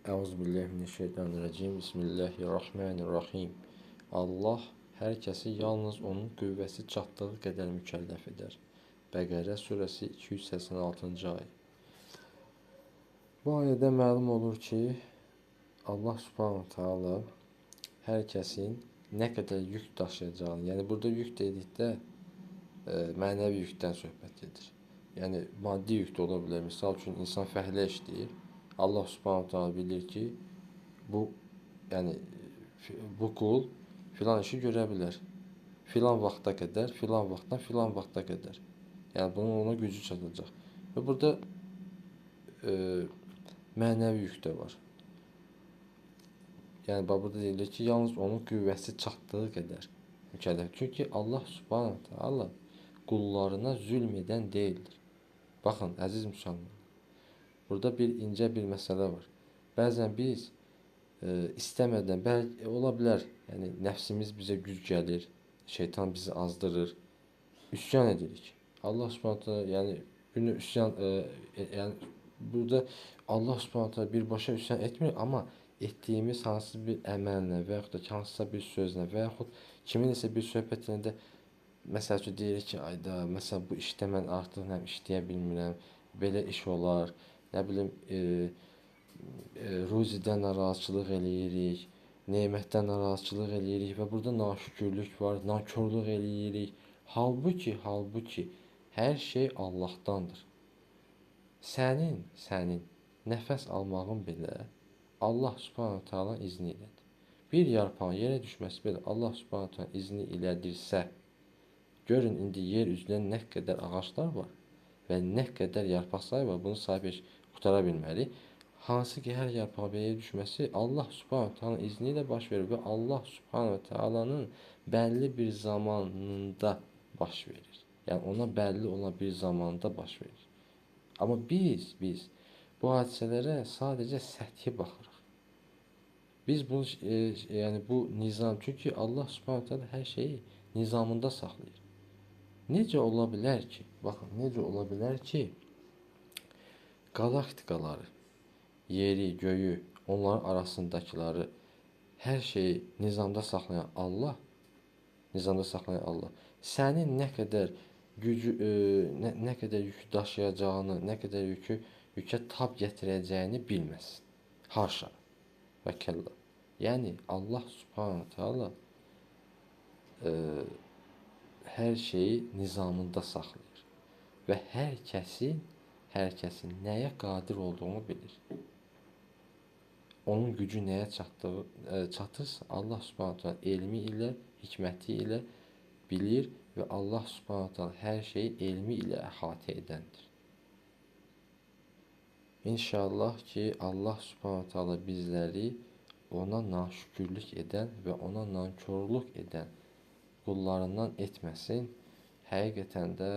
Euzubillahimineşşeytanirracim. Bismillahirrahmanirrahim. Allah hər kəsi yalnız onun qüvvəsi çatdığı qədər mükəlləf edər. Bəqərə surəsi 286-cı ayə. Bu ayədə məlum olur ki, Allah subhanahu taala hər kəsin nə qədər yük daşıyacağını, yəni burada yük dedikdə mənəvi yükdən söhbət gedir. Yəni maddi yük də ola bilər. Misal üçün insan fəhlə işləyir. Allah subhanahu taala bilir ki, bu qul filan işi görə bilər. Filan vaxta qədər, filan vaxtdan filan vaxta qədər. Yəni bunun ona gücü çatacaq. Və burada mənəvi yük də var. Yəni burada deyilir ki, yalnız onun qüvvəsi çatdığı qədər mükəlləf. Çünki Allah subhanahu taala qullarına zülm edən deyildir. Baxın, əziz müsəlmanlar. Burada bir incə bir məsələ var. Bəzən biz istəmədən, ola bilər, yəni nəfsimiz bizə güc gəlir, şeytan bizi azdırır, üsyan edirik. Allah subhanahu taala yəni bunu üsyan yəni burada Allah subhanahu taala birbaşa üsyan etmir, amma etdiyimiz hansı bir əməllə və yaxud da hansısa bir sözlə və yaxud kiminləsə bir söhbət edəndə məsəl üçün deyirik ki, ayda, məsələn bu işdə mən artıq işləyə bilmirəm, belə iş olar. Nə bilim, ruzidən narazıçılıq eləyirik, nemətdən narazıçılıq eləyirik və burada naşükürlük var, nankörlük eləyirik. Halbuki, hər şey Allahdandır. Sənin nəfəs almağın belə Allah subhanahu taala izni ilədir. Bir yarpağın yerə düşməsi belə Allah subhanahu taala izni ilədirsə, görün indi yer üzündə nə qədər ağaclar var və nə qədər yarpaq sayı var, bunu sayıb heç qutara bilməli. Hansı ki, hər yarpağa belə düşməsi Allah subhanahu taala izni ilə baş verir və Allah subhanahu taalanın bəlli bir zamanında baş verir. Yəni ona bəlli olan bir zamanda baş verir. Amma biz bu hadisələrə sadəcə səthi baxırıq. Biz bunu yəni bu nizam, çünki Allah subhanahu taala hər şeyi nizamında saxlayır. Necə ola bilər ki, baxın, necə ola bilər ki, qalaktikaları, yeri, göyü, onların arasındakiları, hər şeyi nizamda saxlayan Allah, sənin nə qədər gücü, nə qədər yükü daşıyacağını, nə qədər yükə tab gətirəcəyini bilməsin. Haşa və kəlla. Yəni Allah subhanahu taala hər şeyi nizamında saxlayır və hər kəsin nəyə qadir olduğunu bilir. Onun gücü nəyə çatırsa Allah subhanahu taala elmi ilə, hikməti ilə bilir və Allah subhanahu taala hər şeyi elmi ilə əhatə edəndir. İnşallah ki, Allah subhanahu taala bizləri ona naşükürlük edən və ona nankörlük edən qullarından etməsin. Həqiqətən də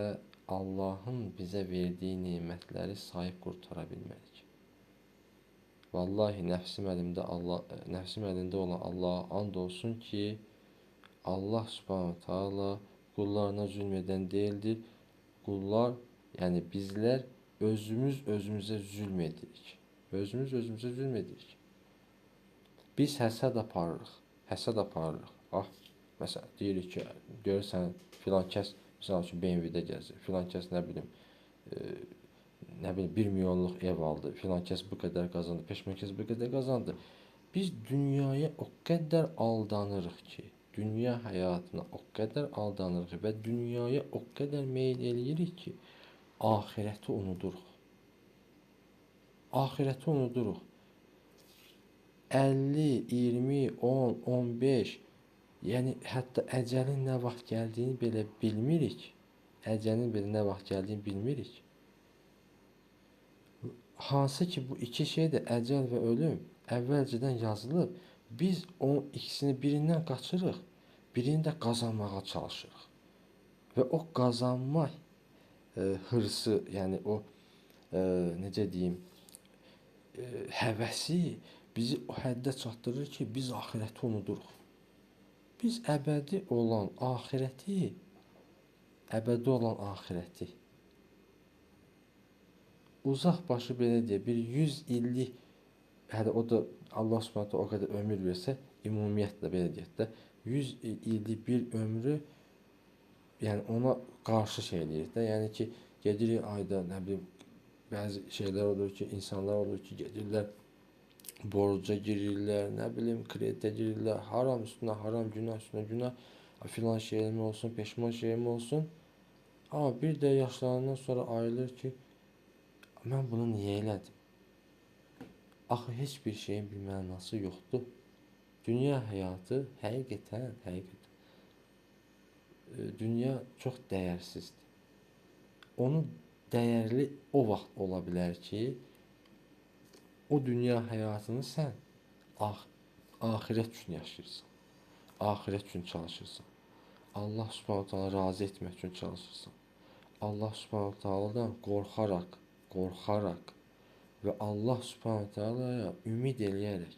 Allahın bizə verdiyi nemətləri sayıb qurtara bilmərik. Vallahi nəfsim əlində olan Allaha and olsun ki, Allah subhanahu taala qullarına zülm edən deyildir. Qullar, yəni bizlər özümüzə zülm edirik. Biz həsəd aparırıq. Məsələn, deyirik ki, görürsən filan kəs, misal üçün BMW-də gəzir, filan kəs nə bilim 1 milyonluq ev aldı, filan kəs bu qədər qazandı, peşman kəs bu qədər qazandı. Biz dünyaya o qədər aldanırıq ki, dünya həyatına o qədər aldanırıq və dünyaya o qədər meyl eləyirik ki, ahirəti unuduruq. 50, 20, 10, 15, yəni hətta əcəlin nə vaxt gəldiyini belə bilmirik. Hansı ki, bu iki şey də əcəl və ölüm əvvəlcədən yazılıb, biz o ikisini birindən qaçırıq, birini də qazanmağa çalışırıq. Və o qazanma hırsı, yəni o necə deyim, həvəsi bizi o həddə çatdırır ki, biz ahirəti unuduruq. Biz əbədi olan ahirəti uzaq başı belə deyə bir 100 illik hətta o da Allah Subhanahu taala o qədər ömür versə, ümumiyyətlə belə deyək də 100 illik bir ömrü, yəni ona qarşı şey eləyirik də. Yəni ki, gedirik ayda nə bilim bəzi şeylər olur ki, insanlar olur ki, gedirlər borca girirlər, nə bilim kreditə girirlər, haram üstünə haram, günah üstünə günah, filan şeyim olsun, peşman şeyim olsun. Amma bir də yaşlanandan sonra ayılır ki, mən bunu niyə elədim? Axı heç bir şeyin bir mənası yoxdur. Dünya həyatı həqiqətən dünya çox dəyərsizdir. Onu dəyərli o vaxt ola bilər ki, o dünya həyatını sən axirət üçün yaşayırsan. Axirət üçün çalışırsan. Allah Subhanahu taala razı etmək üçün çalışırsan. Allah Subhanahu taaladan qorxaraq və Allah Subhanahu taalaya ümid eləyərək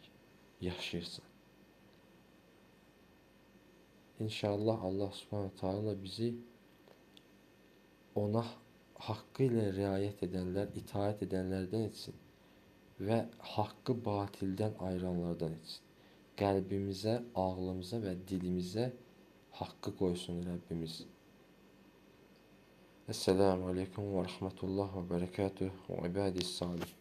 yaşayırsan. İnşallah Allah Subhanahu taala bizi ona haqqı ilə riayət edənlər, itaat edənlərdən etsin və haqqı batildən ayıranlardan etsin. Qəlbimizə, ağlımıza və dilimizə haqqı qoysun Rəbbimiz. Esselamu aleykum və rəhmətullah və bərəkatuh və ibadis salih.